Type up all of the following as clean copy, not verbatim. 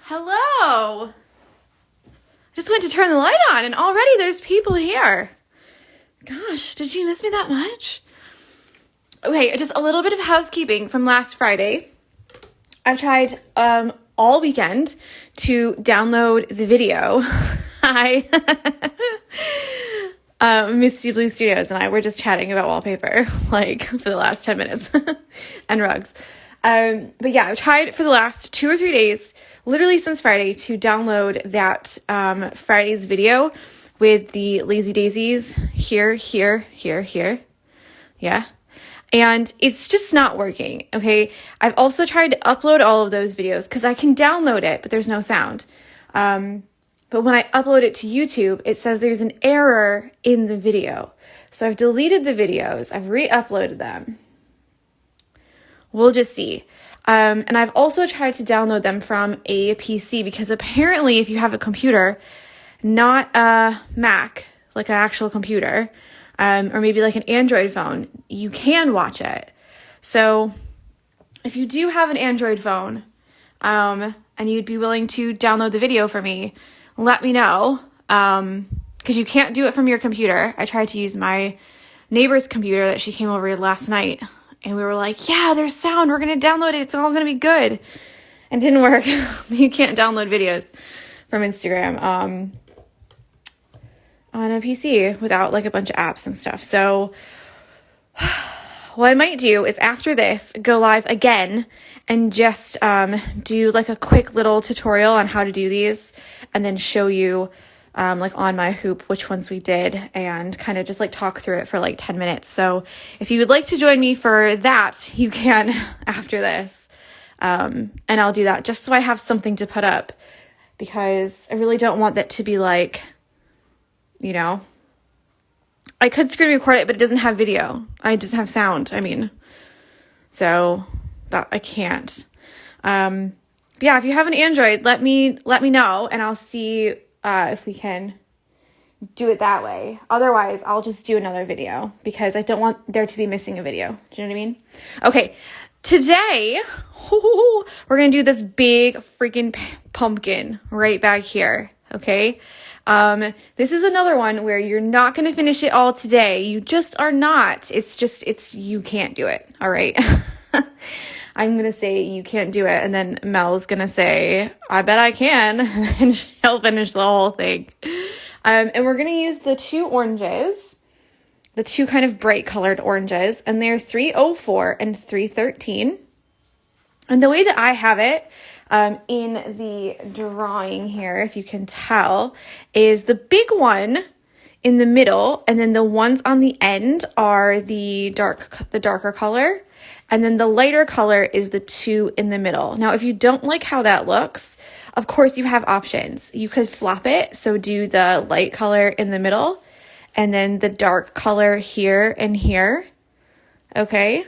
Hello. I just went to turn the light on and already there's people here. Gosh, did you miss me that much? Okay, just a little bit of housekeeping from last Friday. I've tried all weekend to download the video. Misty Blue Studios and I were just chatting about wallpaper like for the last 10 minutes and rugs. But yeah, I've tried for the last 2 or 3 days, literally since Friday, to download that Friday's video with the lazy daisies here. Yeah. And it's just not working, okay? I've also tried to upload all of those videos because I can download it, but there's no sound. But when I upload it to YouTube, it says there's an error in the video. So I've deleted the videos. I've re-uploaded them. We'll just see. And I've also tried to download them from a PC because apparently if you have a computer, not a Mac, like an actual computer, or maybe like an Android phone, you can watch it. So if you do have an Android phone, and you'd be willing to download the video for me, let me know. Because you can't do it from your computer. I tried to use my neighbor's computer that she came over last night. And we were like, yeah, there's sound. We're going to download it. It's all going to be good. And it didn't work. You can't download videos from Instagram on a PC without like a bunch of apps and stuff. So what I might do is after this, go live again and just do like a quick little tutorial on how to do these and then show you like on my hoop which ones we did and kind of just like talk through it for like 10 minutes. So if you would like to join me for that, you can after this. And I'll do that just so I have something to put up because I really don't want that to be like, you know, I could screen record it, but it doesn't have video. I just have sound. I mean, so that I can't. Yeah, if you have an Android, let me know and I'll see if we can do it that way. Otherwise, I'll just do another video because I don't want there to be missing a video. Do you know what I mean? Okay, today, we're going to do this big freaking pumpkin right back here, okay? This is another one where you're not going to finish it all today. You just are not. You can't do it, all right? I'm going to say you can't do it. And then Mel's going to say, I bet I can. And she'll finish the whole thing. And we're going to use the two oranges, the two kind of bright colored oranges. And they're 304 and 313. And the way that I have it in the drawing here, if you can tell, is the big one in the middle. And then the ones on the end are the darker color. And then the lighter color is the two in the middle. Now, if you don't like how that looks, of course you have options. You could flop it. So do the light color in the middle and then the dark color here and here. Okay.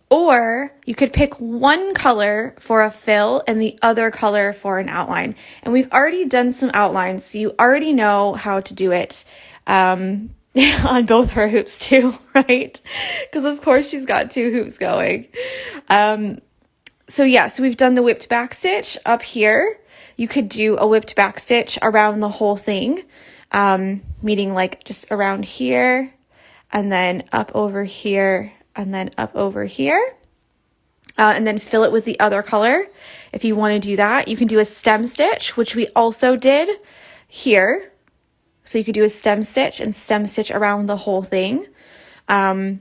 Or you could pick one color for a fill and the other color for an outline. And we've already done some outlines, so you already know how to do it. On both her hoops too, right? Because of course she's got two hoops going. So we've done the whipped back stitch up here. You could do a whipped back stitch around the whole thing, meaning like just around here and then up over here and then up over here. And then fill it with the other color. If you want to do that, you can do a stem stitch, which we also did here. So you could do a stem stitch and stem stitch around the whole thing. You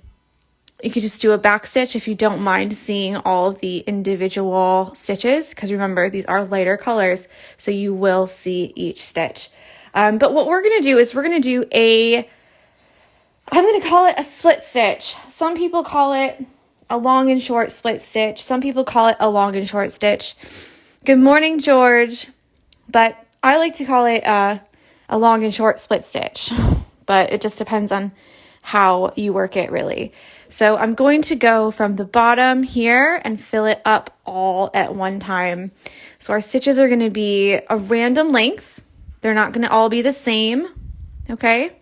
could just do a back stitch if you don't mind seeing all of the individual stitches, because remember, these are lighter colors, so you will see each stitch. But what we're going to do is I'm going to call it a split stitch. Some people call it a long and short split stitch. Some people call it a long and short stitch. Good morning, George. But I like to call it a long and short split stitch, but it just depends on how you work it really. So I'm going to go from the bottom here and fill it up all at one time. So our stitches are going to be a random length. They're not going to all be the same. Okay.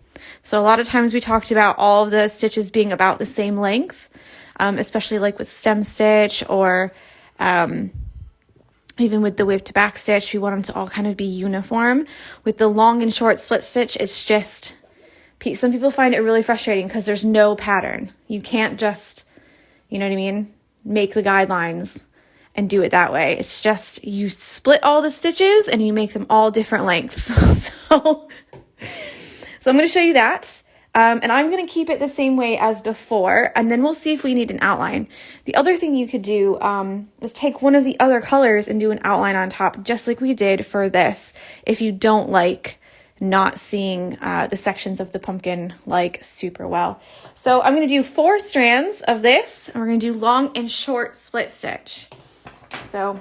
So a lot of times we talked about all of the stitches being about the same length, especially like with stem stitch or, Even with the whipped back stitch, we want them to all kind of be uniform. With the long and short split stitch, it's just, some people find it really frustrating because there's no pattern. You can't just, you know what I mean, make the guidelines and do it that way. It's just, you split all the stitches and you make them all different lengths. So I'm going to show you that. And I'm going to keep it the same way as before, and then we'll see if we need an outline. The other thing you could do is take one of the other colors and do an outline on top, just like we did for this, if you don't like not seeing the sections of the pumpkin like super well. So I'm going to do 4 strands of this, and we're going to do long and short split stitch. So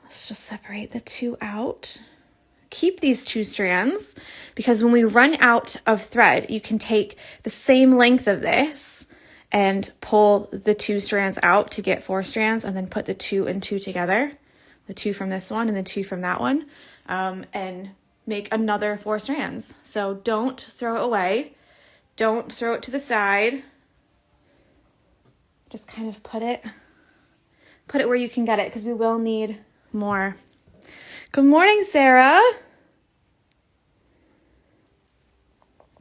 let's just separate the 2 out. Keep these 2 strands, because when we run out of thread, you can take the same length of this and pull the 2 strands out to get 4 strands, and then put the 2 and 2 together, the 2 from this one and the 2 from that one, and make another 4 strands. So don't throw it away. Don't throw it to the side. Just kind of put it where you can get it, because we will need more. Good morning, Sarah.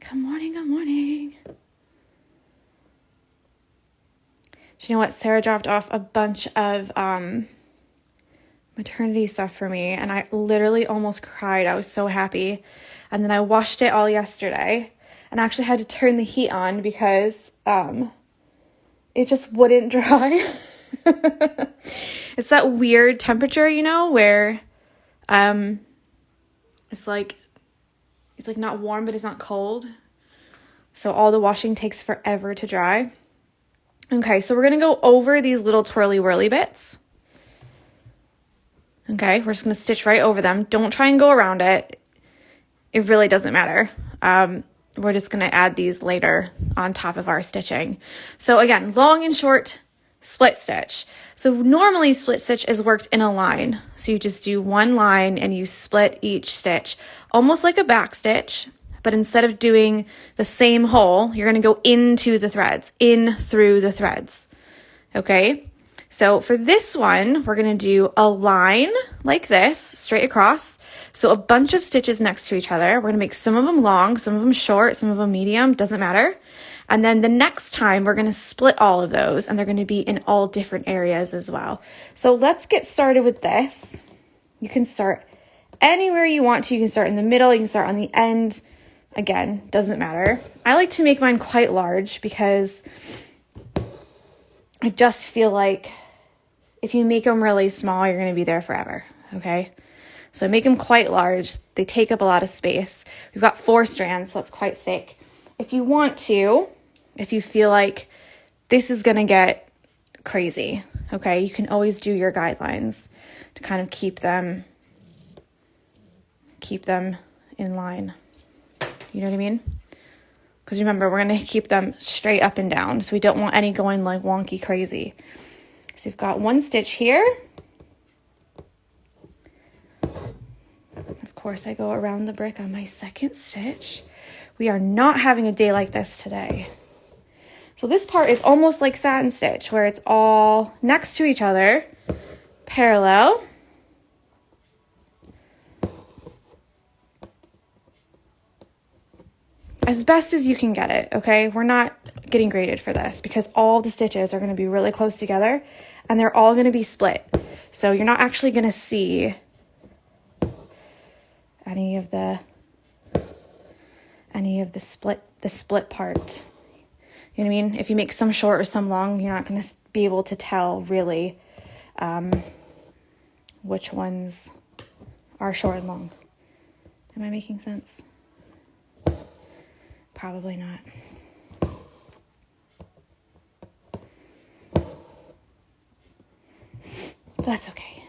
Good morning, good morning. Do you know what? Sarah dropped off a bunch of maternity stuff for me, and I literally almost cried. I was so happy. And then I washed it all yesterday, and I actually had to turn the heat on because it just wouldn't dry. It's that weird temperature, you know, where it's like not warm, but it's not cold. So all the washing takes forever to dry. Okay, so we're going to go over these little twirly whirly bits. Okay, we're just going to stitch right over them. Don't try and go around it. It really doesn't matter. We're just going to add these later on top of our stitching. So again, long and short split stitch. So normally split stitch is worked in a line. So you just do one line and you split each stitch, almost like a back stitch, but instead of doing the same hole, you're going to go into the threads, in through the threads. Okay? So for this one, we're going to do a line like this, straight across. So a bunch of stitches next to each other. We're going to make some of them long, some of them short, some of them medium, doesn't matter. And then the next time we're going to split all of those, and they're going to be in all different areas as well. So let's get started with this. You can start anywhere you want to. You can start in the middle, you can start on the end. Again, doesn't matter. I like to make mine quite large because I just feel like if you make them really small, you're going to be there forever, okay? So I make them quite large. They take up a lot of space. We've got 4 strands, so that's quite thick. If you want to, if you feel like this is going to get crazy, okay, you can always do your guidelines to kind of keep them in line. You know what I mean? Because remember, we're going to keep them straight up and down, so we don't want any going like wonky crazy. So you've got 1 stitch here. Of course, I go around the brick on my 2nd stitch. We are not having a day like this today. So this part is almost like satin stitch, where it's all next to each other, parallel. As best as you can get it, okay? We're not getting graded for this because all the stitches are going to be really close together and they're all going to be split. So you're not actually going to see any of the split part. You know what I mean? If you make some short or some long, you're not going to be able to tell really which ones are short and long. Am I making sense? Probably not. But that's okay.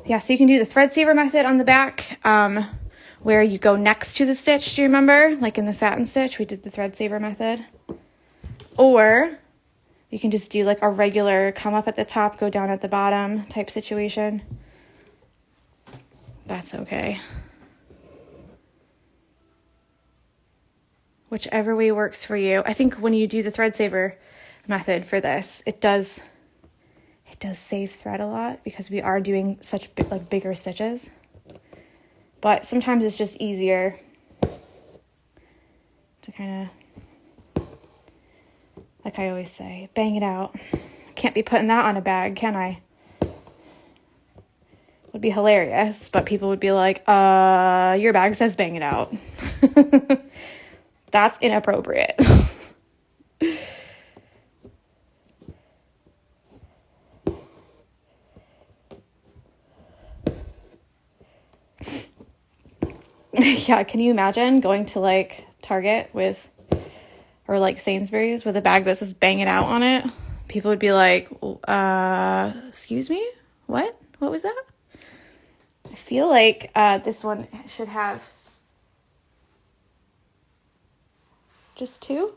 Yeah, so you can do the thread saver method on the back, where you go next to the stitch. Do you remember? Like in the satin stitch, we did the thread saver method. Or you can just do like a regular come up at the top, go down at the bottom type situation. That's okay. whichever way works for you. I think when you do the thread saver method for this, it does save thread a lot because we are doing such bigger stitches. But sometimes it's just easier to kind of, like I always say, bang it out. Can't be putting that on a bag, can I? Would be hilarious, but people would be like, your bag says bang it out. That's inappropriate. Yeah, can you imagine going to like Target with, or like Sainsbury's with a bag that says bang it out on it? People would be like, excuse me? What was that? I feel like this one should have just 2.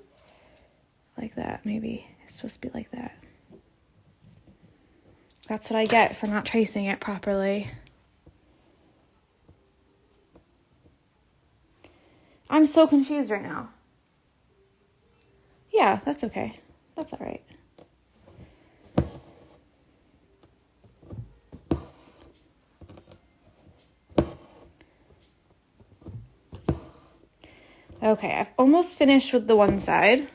Like that, maybe. It's supposed to be like that. That's what I get for not tracing it properly. I'm so confused right now. Yeah, that's okay. That's all right. Okay, I've almost finished with the one side.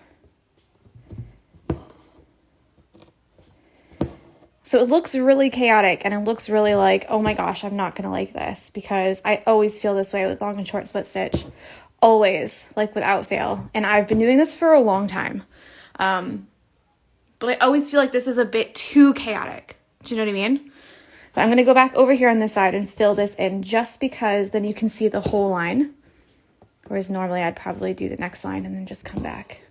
So it looks really chaotic and it looks really like, oh my gosh, I'm not going to like this, because I always feel this way with long and short split stitch. Always, like without fail. And I've been doing this for a long time. But I always feel like this is a bit too chaotic. Do you know what I mean? But I'm going to go back over here on this side and fill this in just because then you can see the whole line. Whereas normally I'd probably do the next line and then just come back.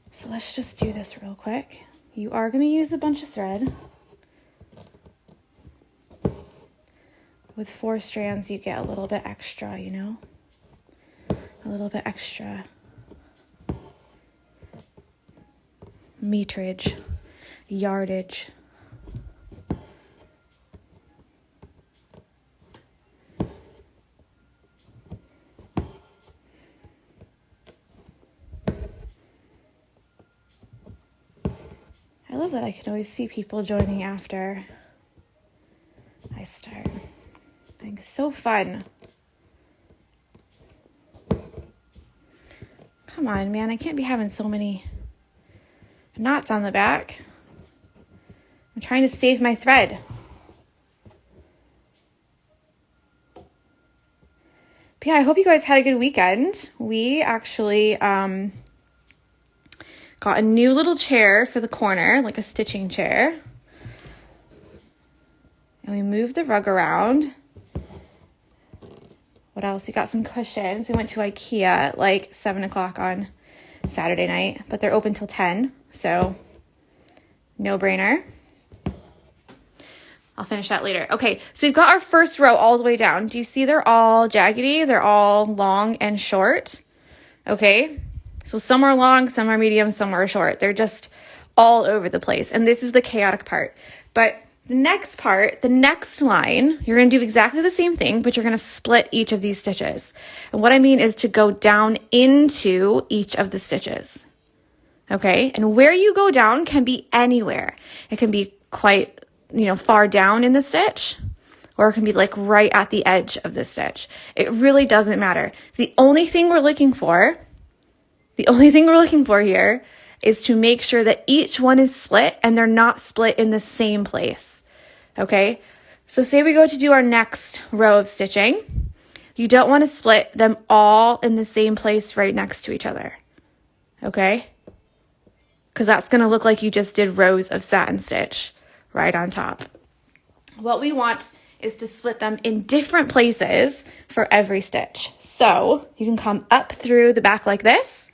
So let's just do this real quick. You are going to use a bunch of thread. With 4 strands, you get a little bit extra, you know? A little bit extra meterage, yardage. I love that I can always see people joining after I start. It's so fun. Come on, man. I can't be having so many knots on the back. I'm trying to save my thread. But yeah, I hope you guys had a good weekend. We actually got a new little chair for the corner, like a stitching chair. And we moved the rug around. What else? We got some cushions. We went to IKEA at like 7 o'clock on Saturday night, but they're open till 10, so no brainer. I'll finish that later. Okay, so we've got our first row all the way down. Do you see they're all jaggedy? They're all long and short. Okay, so some are long, some are medium, some are short. They're just all over the place, and this is the chaotic part. But the next part, the next line, you're going to do exactly the same thing, but you're going to split each of these stitches. And what I mean is to go down into each of the stitches. Okay? And where you go down can be anywhere. It can be quite, far down in the stitch, or it can be like right at the edge of the stitch. It really doesn't matter. The only thing we're looking for here is to make sure that each one is split and they're not split in the same place. Okay? So say we go to do our next row of stitching. You don't want to split them all in the same place right next to each other. Okay? Because that's going to look like you just did rows of satin stitch right on top. What we want is to split them in different places for every stitch. So you can come up through the back like this,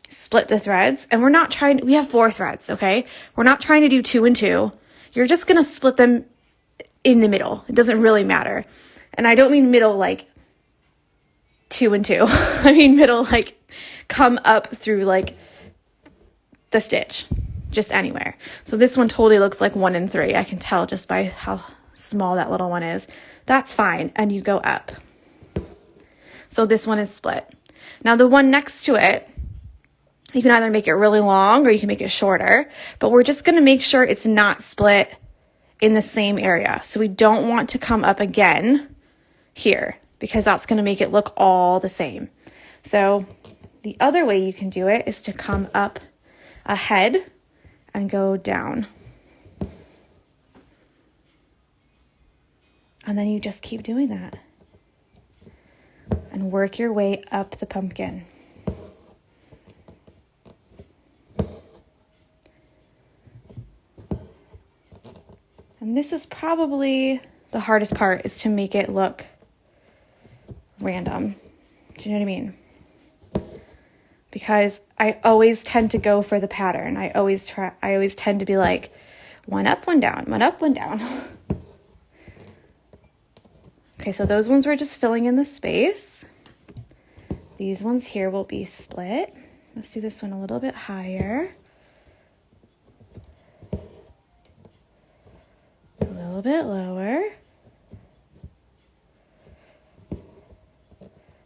split the threads, and we have 4 threads, okay? We're not trying to do 2 and 2. You're just going to split them in the middle. It doesn't really matter. And I don't mean middle like 2 and 2. I mean middle like come up through like the stitch, just anywhere. So this one totally looks like 1 and 3. I can tell just by how small that little one is, that's fine. And you go up. So this one is split. Now the one next to it, you can either make it really long or you can make it shorter, but we're just going to make sure it's not split in the same area. So we don't want to come up again here because that's going to make it look all the same. So the other way you can do it is to come up ahead and go down. And then you just keep doing that and work your way up the pumpkin. And this is probably the hardest part, is to make it look random. Do you know what I mean? Because I always tend to go for the pattern. I always tend to be like, one up, one down, one up, one down. Okay, so those ones we're just filling in the space. These ones here will be split. Let's do this one a little bit higher. A little bit lower.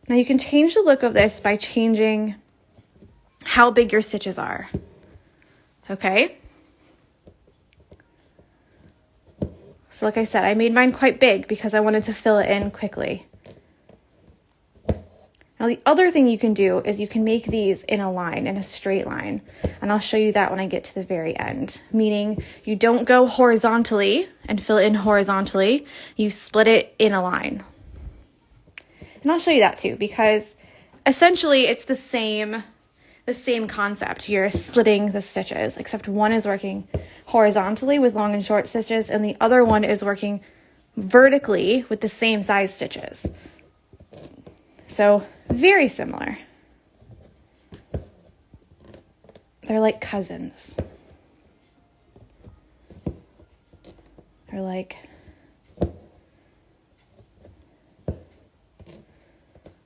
Now you can change the look of this by changing how big your stitches are. Okay? So like I said, I made mine quite big because I wanted to fill it in quickly. Now the other thing you can do is you can make these in a line, in a straight line. And I'll show you that when I get to the very end. Meaning you don't go horizontally and fill it in horizontally. You split it in a line. And I'll show you that too, because essentially it's the same concept. You're splitting the stitches, except one is working horizontally with long and short stitches, and the other one is working vertically with the same size stitches. So very similar. They're like cousins. They're like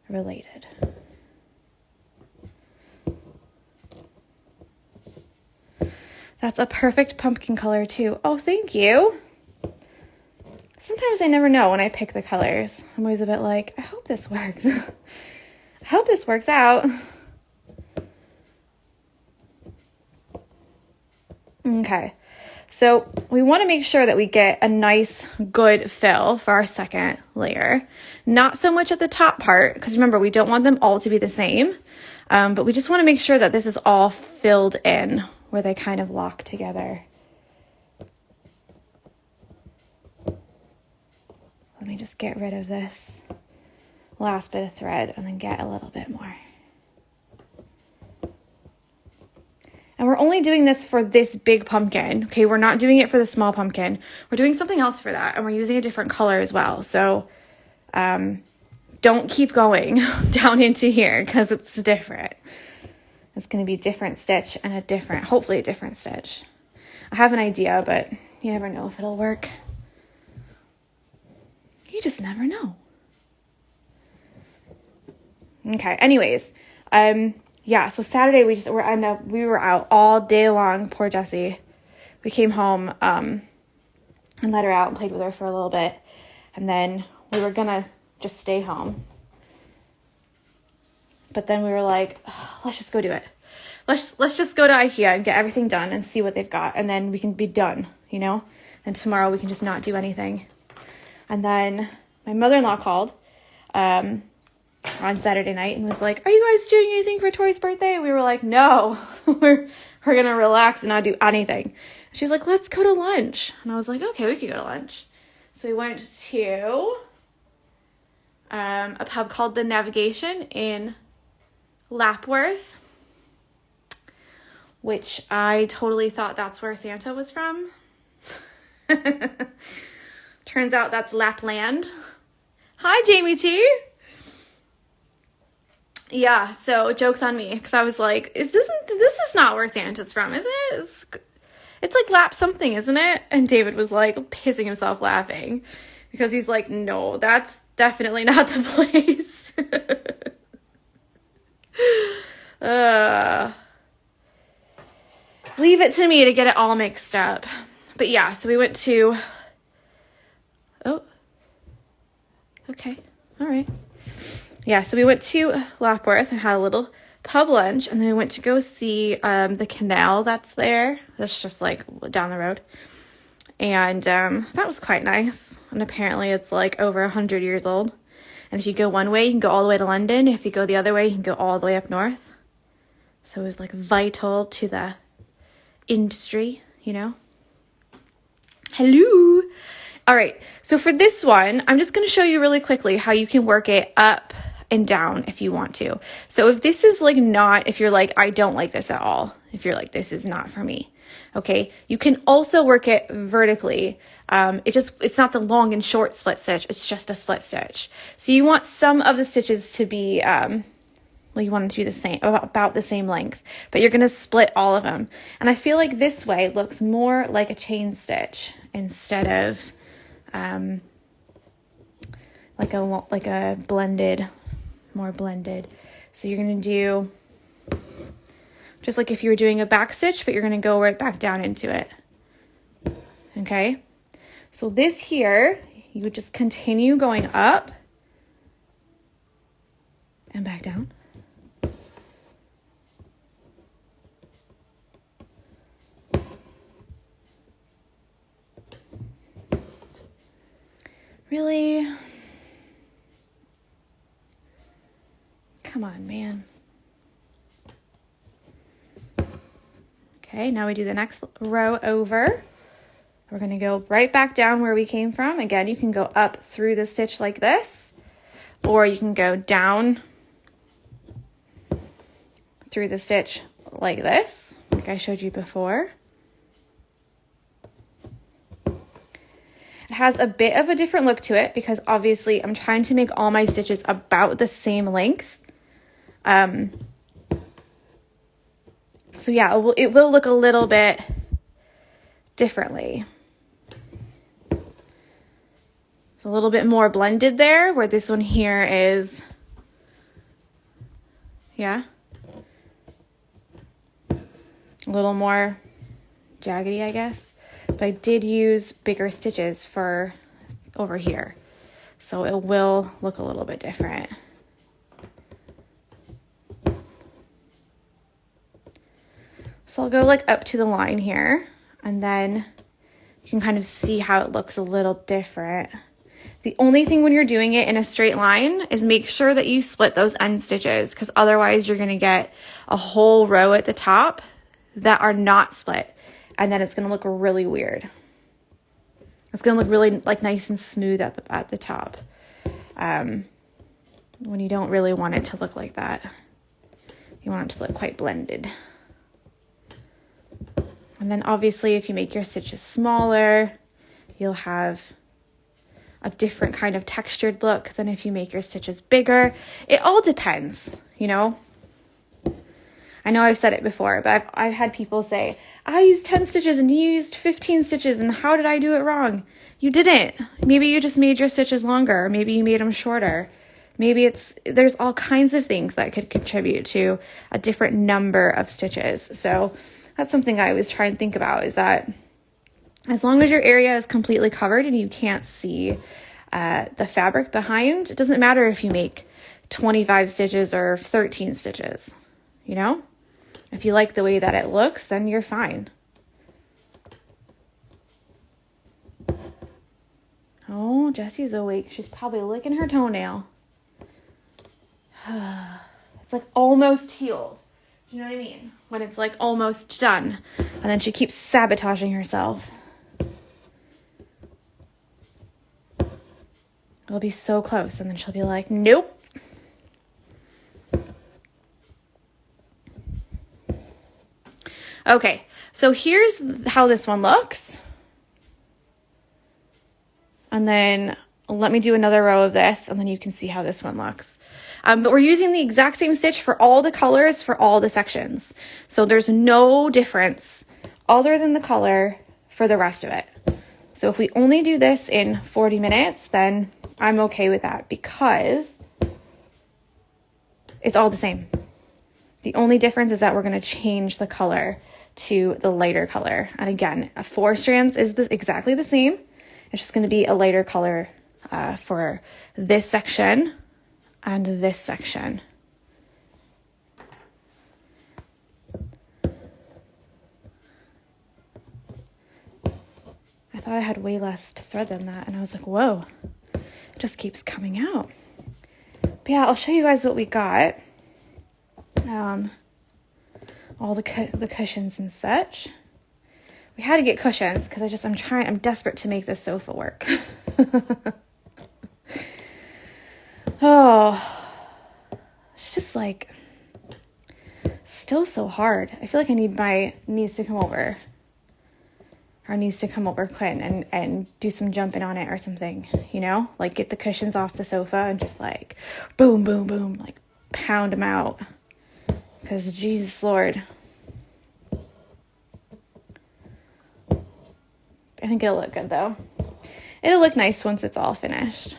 related. That's a perfect pumpkin color too. Oh, thank you. Sometimes I never know when I pick the colors. I'm always a bit like, I hope this works. I hope this works out. Okay, so we want to make sure that we get a nice, good fill for our second layer. Not so much at the top part, because remember, we don't want them all to be the same, but we just want to make sure that this is all filled in where they kind of lock together. Let me just get rid of this last bit of thread and then get a little bit more. And we're only doing this for this big pumpkin, okay? We're not doing it for the small pumpkin. We're doing something else for that, and we're using a different color as well. So don't keep going down into here because it's different. It's going to be a different stitch and hopefully a different stitch. I have an idea, but you never know if it'll work. You just never know. Okay, anyways, yeah, so Saturday we were out all day long, poor Jessie. We came home and let her out and played with her for a little bit, and then we were gonna just stay home. But then we were like, oh, let's just go do it. Let's just go to IKEA and get everything done and see what they've got, and then we can be done, you know? And tomorrow we can just not do anything. And then my mother-in-law called on Saturday night and was like, are you guys doing anything for Tori's birthday? And we were like, no, we're gonna relax and not do anything. She was like, let's go to lunch. And I was like, okay, we could go to lunch. So we went to a pub called The Navigation in Lapworth, which I totally thought that's where Santa was from. Turns out that's Lapland. Hi, Jamie T. Yeah, so joke's on me, because I was like, this is not where Santa's from, is it? It's like Lap something, isn't it? And David was like pissing himself laughing, because he's like, no, that's definitely not the place. Leave it to me to get it all mixed up. But yeah, so we went to Okay. All right. Yeah, so we went to Lapworth and had a little pub lunch, and then we went to go see the canal that's there. That's just like down the road. And that was quite nice. And apparently it's like over 100 years old. And if you go one way, you can go all the way to London. If you go the other way, you can go all the way up north. So it was like vital to the industry, you know? Hello. All right. So for this one, I'm just going to show you really quickly how you can work it up and down if you want to. So if this is like not, if you're like, I don't like this at all, if you're like, this is not for me, okay, you can also work it vertically. It's not the long and short split stitch, it's just a split stitch. So you want some of the stitches to be, well, you want them to be the same, about the same length, but you're going to split all of them. And I feel like this way looks more like a chain stitch instead of, like a blended, more blended. So you're going to do just like if you were doing a back stitch, but you're going to go right back down into it. Okay. So this here, you would just continue going up and back down. Really? Come on, man. Okay, now we do the next row over. We're going to go right back down where we came from. Again, you can go up through the stitch like this, or you can go down through the stitch like this, like I showed you before. It has a bit of a different look to it because obviously I'm trying to make all my stitches about the same length. So yeah, it will look a little bit differently. It's a little bit more blended there, where this one here is, yeah, a little more jaggedy, I guess. But I did use bigger stitches for over here, so it will look a little bit different. So I'll go like up to the line here, and then you can kind of see how it looks a little different. The only thing when you're doing it in a straight line is make sure that you split those end stitches, because otherwise you're going to get a whole row at the top that are not split, and then it's going to look really weird. It's going to look really like nice and smooth at the top, when you don't really want it to look like that. You want it to look quite blended. And then obviously if you make your stitches smaller, you'll have a different kind of textured look than if you make your stitches bigger. It all depends, you know. I know I've said it before, but I've had people say, I used 10 stitches and you used 15 stitches, and how did I do it wrong? You didn't. Maybe you just made your stitches longer, or maybe you made them shorter. Maybe there's all kinds of things that could contribute to a different number of stitches. So that's something I always try and think about, is that as long as your area is completely covered and you can't see the fabric behind, it doesn't matter if you make 25 stitches or 13 stitches, you know? If you like the way that it looks, then you're fine. Oh, Jessie's awake. She's probably licking her toenail. It's like almost healed. Do you know what I mean? When it's like almost done, and then she keeps sabotaging herself. It'll be so close, and then she'll be like, nope. Okay, so here's how this one looks. And then let me do another row of this, and then you can see how this one looks. But we're using the exact same stitch for all the colors for all the sections. So there's no difference other than the color for the rest of it. So if we only do this in 40 minutes, then I'm okay with that, because it's all the same. The only difference is that we're going to change the color to the lighter color. And again, 4 strands is exactly the same. It's just going to be a lighter color for this section and this section. I thought I had way less thread than that, and I was like, whoa, it just keeps coming out. But yeah, I'll show you guys what we got. All the cushions and such. We had to get cushions because I'm desperate to make this sofa work. Oh, it's just like still so hard. I feel like I need my niece to come over. Our niece to come over, Quinn, and do some jumping on it or something, you know? Like get the cushions off the sofa and just like boom, boom, boom, like pound them out. Because Jesus Lord. I think it'll look good though. It'll look nice once it's all finished.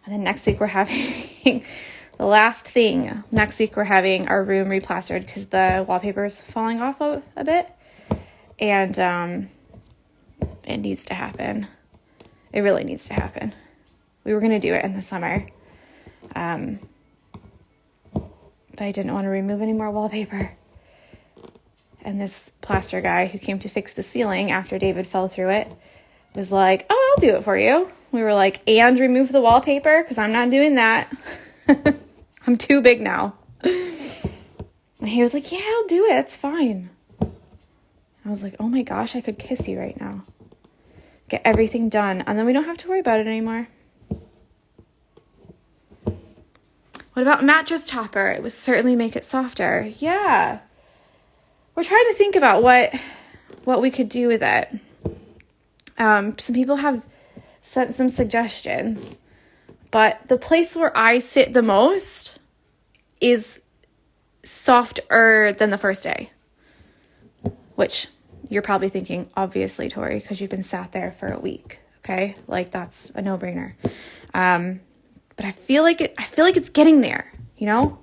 And then next week we're having the last thing. Next week we're having our room replastered because the wallpaper is falling off a bit. And it needs to happen. It really needs to happen. We were going to do it in the summer. But I didn't want to remove any more wallpaper. And this plaster guy who came to fix the ceiling after David fell through it was like, oh, I'll do it for you. We were like, and remove the wallpaper? Because I'm not doing that. I'm too big now. And he was like, yeah, I'll do it. It's fine. I was like, oh my gosh, I could kiss you right now. Get everything done. And then we don't have to worry about it anymore. What about mattress topper? It would certainly make it softer. Yeah. We're trying to think about what we could do with it. Some people have sent some suggestions, but the place where I sit the most is softer than the first day, which you're probably thinking, obviously, Tori, because you've been sat there for a week. Okay. Like that's a no-brainer. But I feel like it's getting there, you know,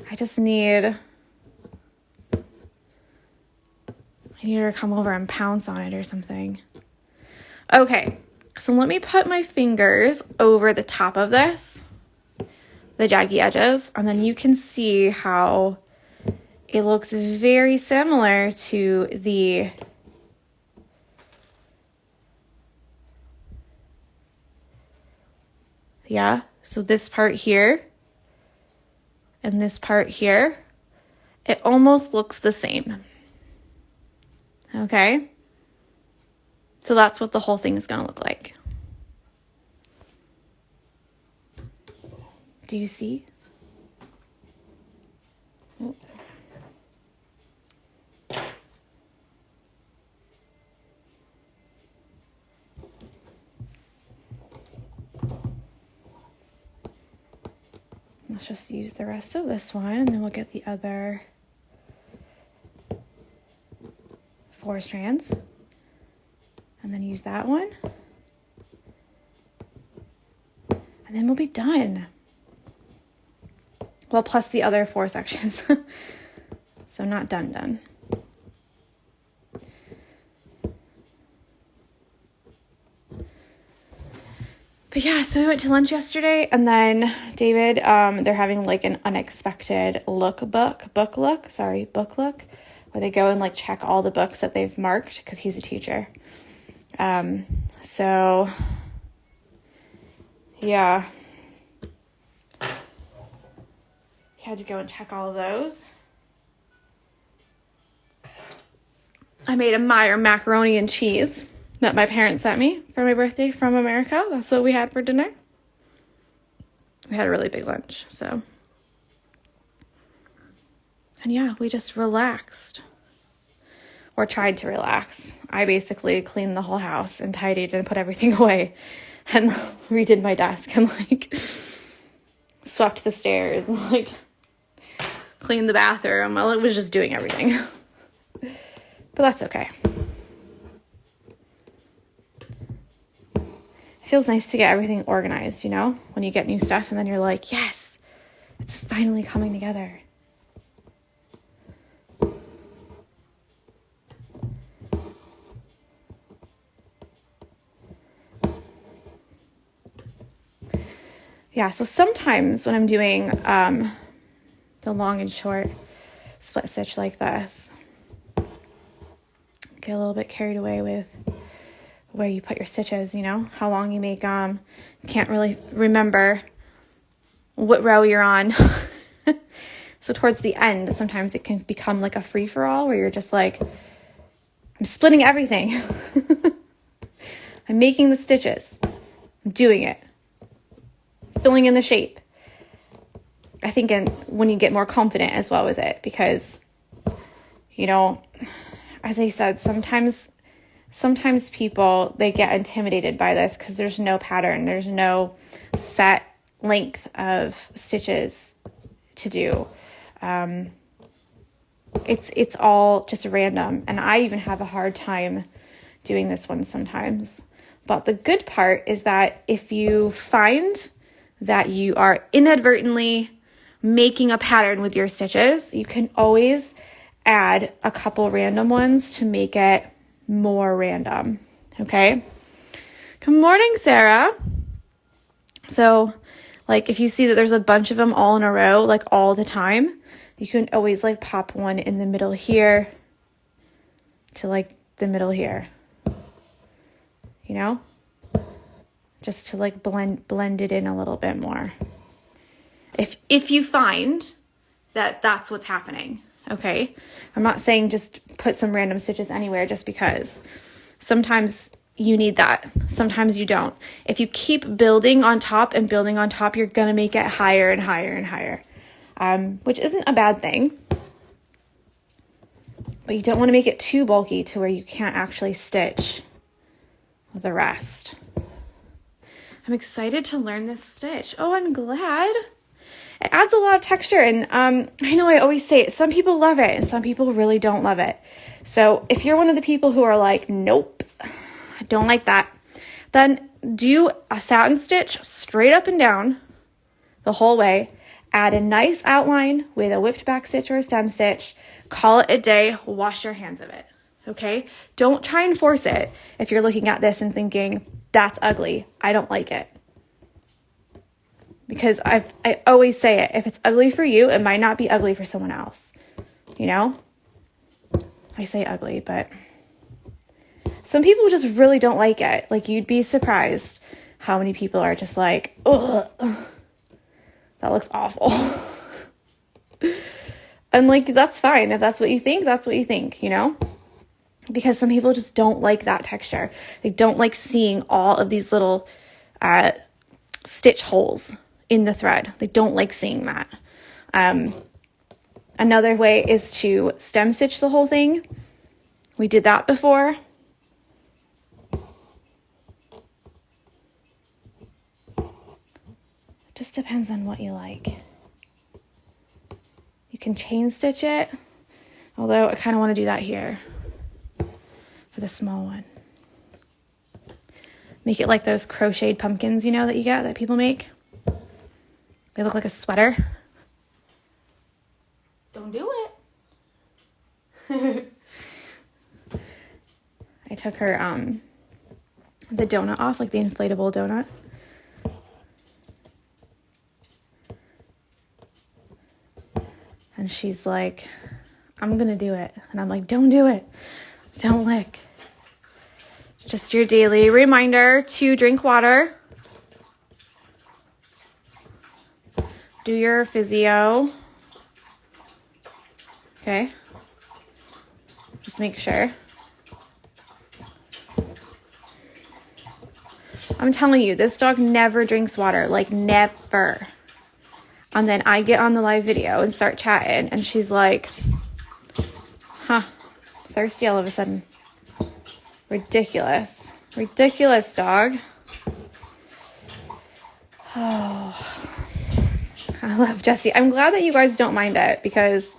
I need her to come over and pounce on it or something. Okay, so let me put my fingers over the top of this, the jaggy edges, and then you can see how it looks very similar to the so this part here and this part here, it almost looks the same. Okay, so that's what the whole thing is going to look like. Do you see? Oh. Let's just use the rest of this one, and then we'll get the other 4 strands, and then use that one, and then we'll be done. Well, plus the other 4 sections. So not done. But yeah, so we went to lunch yesterday, and then David, they're having like an unexpected book look, where they go and like check all the books that they've marked because he's a teacher. So yeah, he had to go and check all of those. I made a Meyer macaroni and cheese that my parents sent me for my birthday from America. That's what we had for dinner. We had a really big lunch, so. And yeah, we just relaxed. Or tried to relax. I basically cleaned the whole house and tidied and put everything away. And redid my desk and like swept the stairs and like cleaned the bathroom. Well, it was just doing everything. But that's okay. It feels nice to get everything organized, you know? When you get new stuff and then you're like, yes, it's finally coming together. yeah, so sometimes when I'm doing the long and short split stitch like this, get a little bit carried away with where you put your stitches, you know, how long you make them. Can't really remember what row you're on. So towards the end, sometimes it can become like a free-for-all where you're just like, I'm splitting everything. I'm making the stitches. I'm doing it. Filling in the shape. I think when you get more confident as well with it, because, you know, as I said, sometimes people, they get intimidated by this because there's no pattern. There's no set length of stitches to do. It's all just random. And I even have a hard time doing this one sometimes. But the good part is that if you find that you are inadvertently making a pattern with your stitches, you can always add a couple random ones to make it more random. Okay. Good morning, Sarah. So like if you see that there's a bunch of them all in a row, like all the time, you can always like pop one in the middle here to like the middle here, you know, just to like blend it in a little bit more. If you find that that's what's happening, okay? I'm not saying just put some random stitches anywhere just because. Sometimes you need that. Sometimes you don't. If you keep building on top and building on top, you're going to make it higher and higher and higher, which isn't a bad thing. But you don't want to make it too bulky to where you can't actually stitch the rest. I'm excited to learn this stitch. Oh, I'm glad. It adds a lot of texture, and I know I always say it, some people love it and some people really don't love it. So if you're one of the people who are like, nope, I don't like that, then do a satin stitch straight up and down the whole way. Add a nice outline with a whipped back stitch or a stem stitch. Call it a day. Wash your hands of it. Okay? Don't try and force it if you're looking at this and thinking, that's ugly. I don't like it. Because I always say it. If it's ugly for you, it might not be ugly for someone else. You know? I say ugly, but some people just really don't like it. Like, you'd be surprised how many people are just like, ugh, that looks awful. And like, that's fine. If that's what you think, that's what you think, you know? Because some people just don't like that texture. They don't like seeing all of these little stitch holes in the thread. They don't like seeing that. Another way is to stem stitch the whole thing. We did that before. Just depends on what you like. You can chain stitch it, although I kind of want to do that here for the small one. Make it like those crocheted pumpkins, you know, that you get, that people make. They look like a sweater. Don't do it. I took her the donut off, like the inflatable donut. And she's like, I'm gonna do it. And I'm like, don't do it. Don't lick. Just your daily reminder to drink water. Do your physio. Okay. Just make sure. I'm telling you, this dog never drinks water. Like, never. And then I get on the live video and start chatting, and she's like, huh, thirsty all of a sudden. Ridiculous. Ridiculous, dog. Oh, I love Jessie. I'm glad that you guys don't mind it, because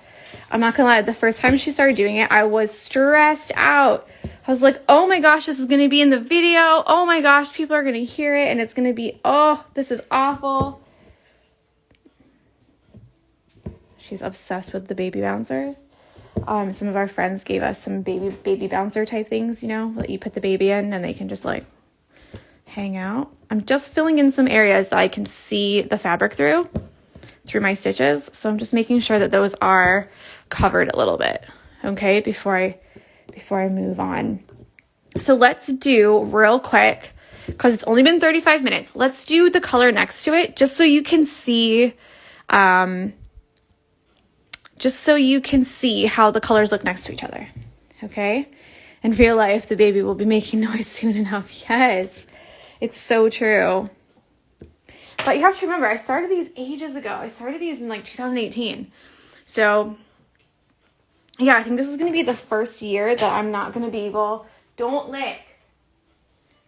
I'm not gonna lie, the first time she started doing it, I was stressed out. I was like, oh my gosh, this is gonna be in the video. Oh my gosh, people are gonna hear it, and it's gonna be, oh, this is awful. She's obsessed with the baby bouncers. Some of our friends gave us some baby bouncer type things, you know, that you put the baby in and they can just like hang out. I'm just filling in some areas that I can see the fabric through my stitches. So I'm just making sure that those are covered a little bit, okay, before I move on. So let's do real quick, because it's only been 35 minutes. Let's do the color next to it, just so you can see, how the colors look next to each other, okay? In real life, the baby will be making noise soon enough. Yes, it's so true. But you have to remember, I started these ages ago. I started these in like 2018. So yeah, I think this is going to be the first year that I'm not going to be able, don't lick,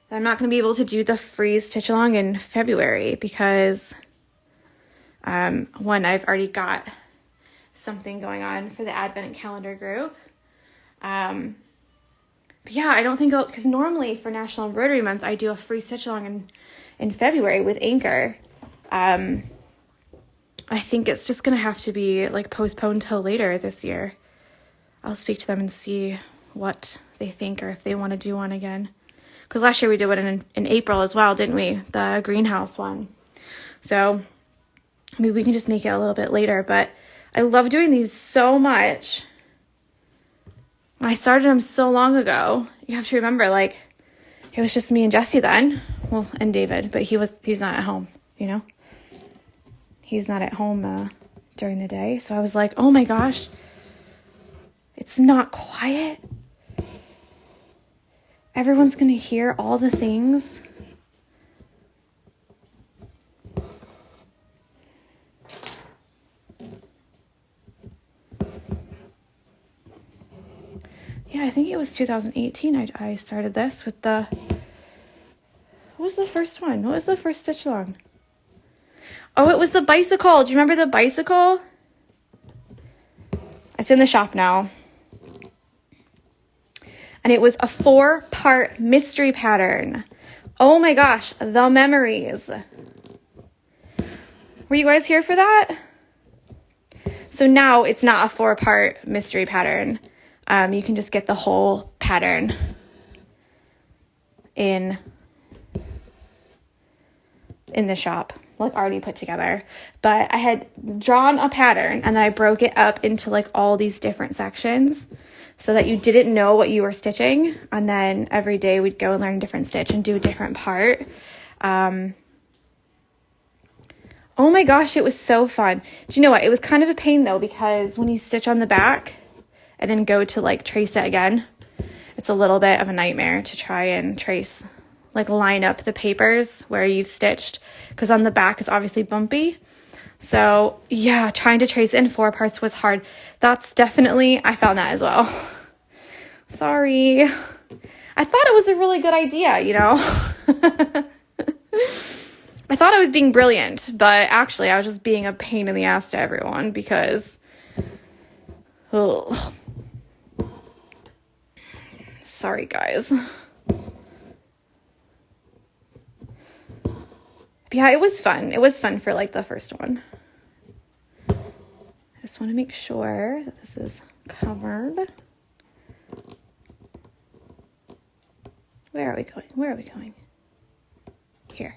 that I'm not going to be able to do the freeze stitch along in February because one, I've already got something going on for the Advent calendar group. But yeah, I don't think because normally for National Embroidery Month, I do a free stitch along in February with Anchor. I think it's just going to have to be like postponed till later this year. I'll speak to them and see what they think or if they want to do one again. Because last year we did one in April as well, didn't we? The greenhouse one. So maybe we can just make it a little bit later. But I love doing these so much. When I started them so long ago, you have to remember, like, it was just me and Jesse then. Well, and David, but he's not at home, you know? He's not at home during the day. So I was like, oh my gosh, it's not quiet. Everyone's going to hear all the things. Yeah, I think it was 2018 I started this with what was the first one? What was the first stitch along? Oh, it was the bicycle. Do you remember the bicycle? It's in the shop now. And it was a 4-part mystery pattern. Oh my gosh, the memories. Were you guys here for that? So now it's not a 4-part mystery pattern. You can just get the whole pattern in the shop, like already put together. But I had drawn a pattern and then I broke it up into like all these different sections so that you didn't know what you were stitching. And then every day we'd go and learn a different stitch and do a different part. Oh my gosh, it was so fun. Do you know what? It was kind of a pain though, because when you stitch on the back and then go to like trace it again, it's a little bit of a nightmare to try and trace, like line up the papers where you've stitched, because on the back is obviously bumpy. So yeah, trying to trace it in 4 parts was hard. That's definitely, I found that as well. Sorry. I thought it was a really good idea, you know? I thought I was being brilliant, but actually I was just being a pain in the ass to everyone because, ugh. Sorry, guys. But yeah, it was fun. It was fun for like the first one. I just want to make sure that this is covered. Where are we going? Where are we going? Here.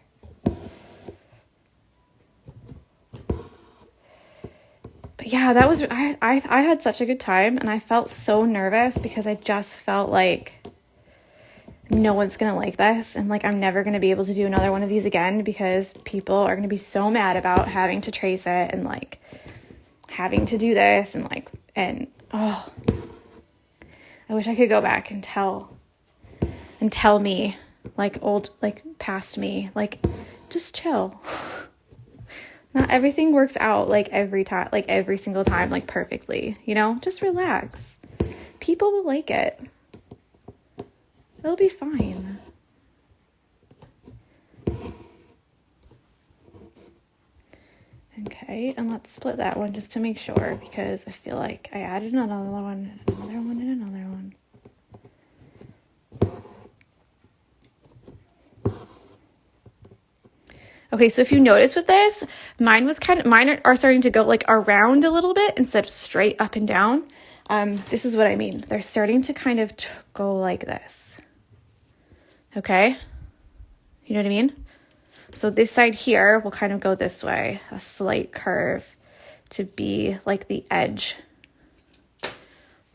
But yeah, that was, I had such a good time and I felt so nervous because I just felt like no one's going to like this. And like, I'm never going to be able to do another one of these again because people are going to be so mad about having to trace it and like having to do this and like, and oh, I wish I could go back and tell me, like old, like past me, like just chill. Not everything works out like every time, like every single time, like perfectly, you know, just relax. People will like it. It'll be fine. Okay, and let's split that one just to make sure because I feel like I added another one, and another one, and another one. Okay, so if you notice with this, mine are starting to go like around a little bit instead of straight up and down. This is what I mean. They're starting to kind of go like this. Okay? You know what I mean? So this side here will kind of go this way, a slight curve to be like the edge.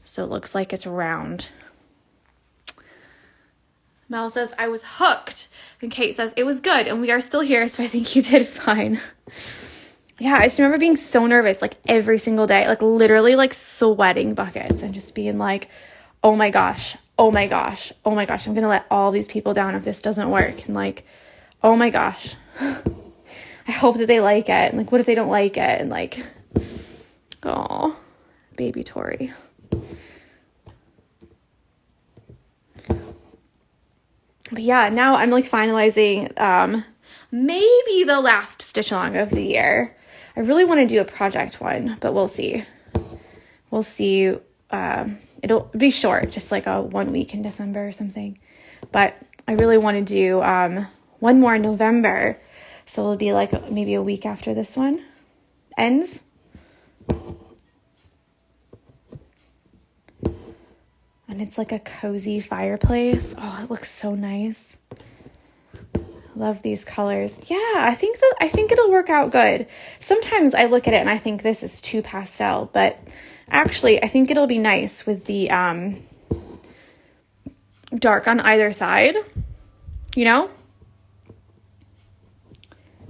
So it looks like it's round. Mel says, I was hooked. And Kate says, it was good. And we are still here, so I think you did fine. Yeah, I just remember being so nervous, like every single day, like literally like sweating buckets and just being like, oh my gosh, oh my gosh, oh my gosh, I'm going to let all these people down if this doesn't work. And like, oh my gosh, I hope that they like it. And like, what if they don't like it? And like, oh, baby Tori. But yeah, now I'm like finalizing maybe the last stitch along of the year. I really want to do a project one, but we'll see. We'll see. It'll be short, just like a 1 week in December or something. But I really want to do one more in November. So it'll be like maybe a week after this one ends. And it's like a cozy fireplace. Oh, it looks so nice. Love these colors. Yeah, I think it'll work out good. Sometimes I look at it and I think this is too pastel, but actually I think it'll be nice with the dark on either side, you know?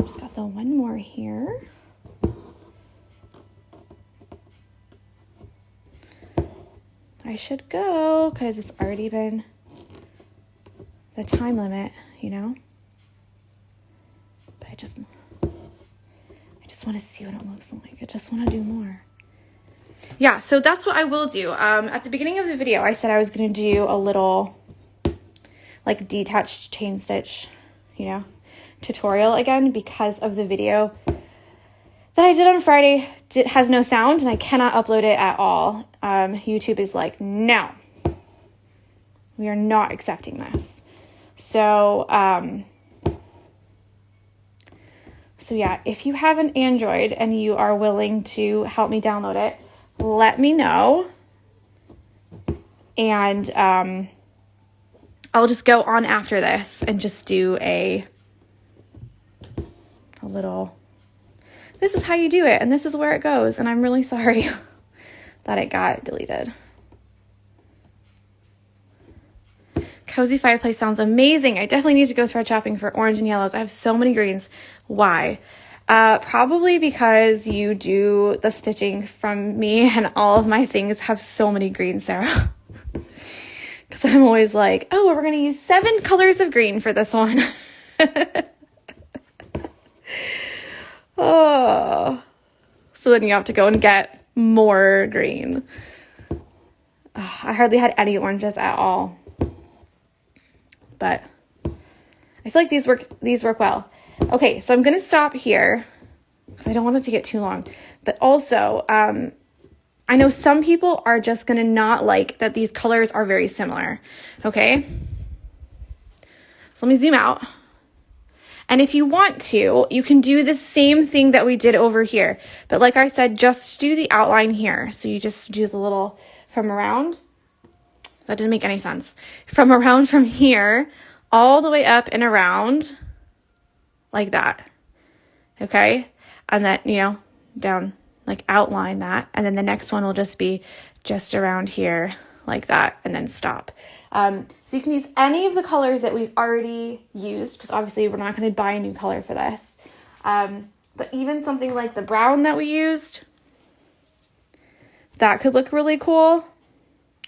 Just got the one more here. I should go because it's already been the time limit, you know? But I just want to see what it looks like. I just want to do more. Yeah, so that's what I will do. At the beginning of the video, I said I was going to do a little like detached chain stitch, you know, tutorial again because of the video that I did on Friday. It has no sound and I cannot upload it at all. YouTube is like, no, we are not accepting this. So yeah, if you have an Android and you are willing to help me download it, let me know. And I'll just go on after this and just do a little, this is how you do it and this is where it goes. And I'm really sorry that it got deleted. Cozy fireplace sounds amazing. I definitely need to go thread shopping for orange and yellows. I have so many greens. Why? Probably because you do the stitching from me and all of my things have so many greens, Sarah. Because I'm always like, oh, we're going to use 7 colors of green for this one. Oh. So then you have to go and get more green. Oh, I hardly had any oranges at all. But I feel like these work well. Okay, so I'm going to stop here because I don't want it to get too long. But also, I know some people are just going to not like that these colors are very similar. Okay? So let me zoom out. And if you want to, you can do the same thing that we did over here. But like I said, just do the outline here. So you just do the little from around. That didn't make any sense. From around from here, all the way up and around like that. Okay? And then, you know, down, like outline that. And then the next one will just be just around here like that and then stop. So you can use any of the colors that we've already used because obviously we're not going to buy a new color for this. But even something like the brown that we used, that could look really cool.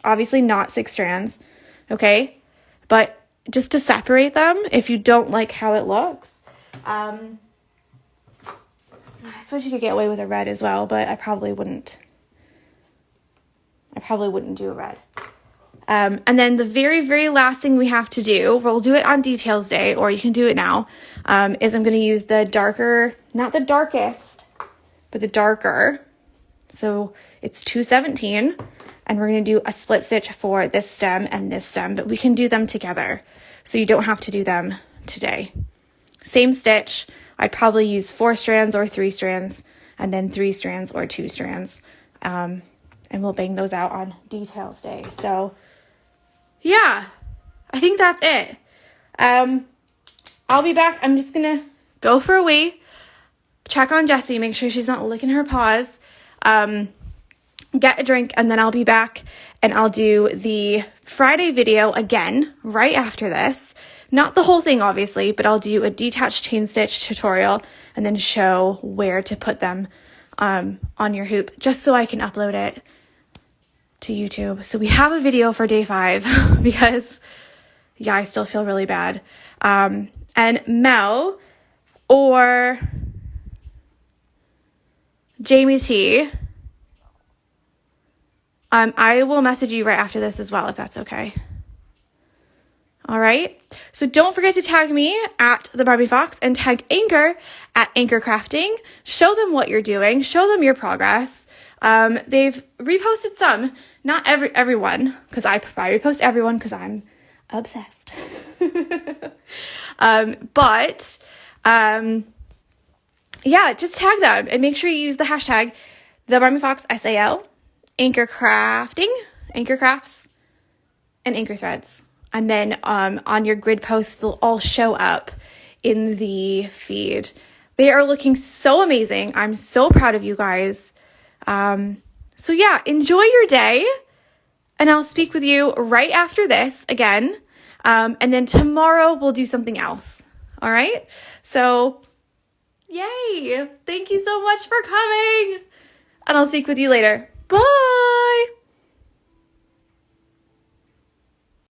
Obviously not 6 strands, okay? But just to separate them if you don't like how it looks. I suppose you could get away with a red as well, but I probably wouldn't do a red. And then the very, very last thing we have to do, we'll do it on details day, or you can do it now, is I'm going to use the darker, not the darkest, but the darker. So it's 217, and we're going to do a split stitch for this stem and this stem, but we can do them together. So you don't have to do them today. Same stitch. I'd probably use 4 strands or 3 strands, and then 3 strands or 2 strands. And we'll bang those out on details day. So yeah, I think that's it. I'll be back. I'm just going to go for a wee, check on Jessie, make sure she's not licking her paws, get a drink, and then I'll be back and I'll do the Friday video again right after this. Not the whole thing, obviously, but I'll do a detached chain stitch tutorial and then show where to put them on your hoop, just so I can upload it to YouTube. So we have a video for day 5 because, yeah, I still feel really bad. And Mel or Jamie T, I will message you right after this as well, if that's okay. All right. So don't forget to tag me at the Barbie Fox and tag Anchor at Anchor Crafting. Show them what you're doing. Show them your progress. They've reposted some, not everyone, because I repost everyone because I'm obsessed. Yeah, just tag them and make sure you use the hashtag the Barbie Fox SAL, Anchor Crafting, Anchor Crafts, and Anchor Threads. And then on your grid posts, they'll all show up in the feed. They are looking so amazing. I'm so proud of you guys. So yeah, enjoy your day. And I'll speak with you right after this again. And then tomorrow we'll do something else. All right? So, yay. Thank you so much for coming. And I'll speak with you later. Bye.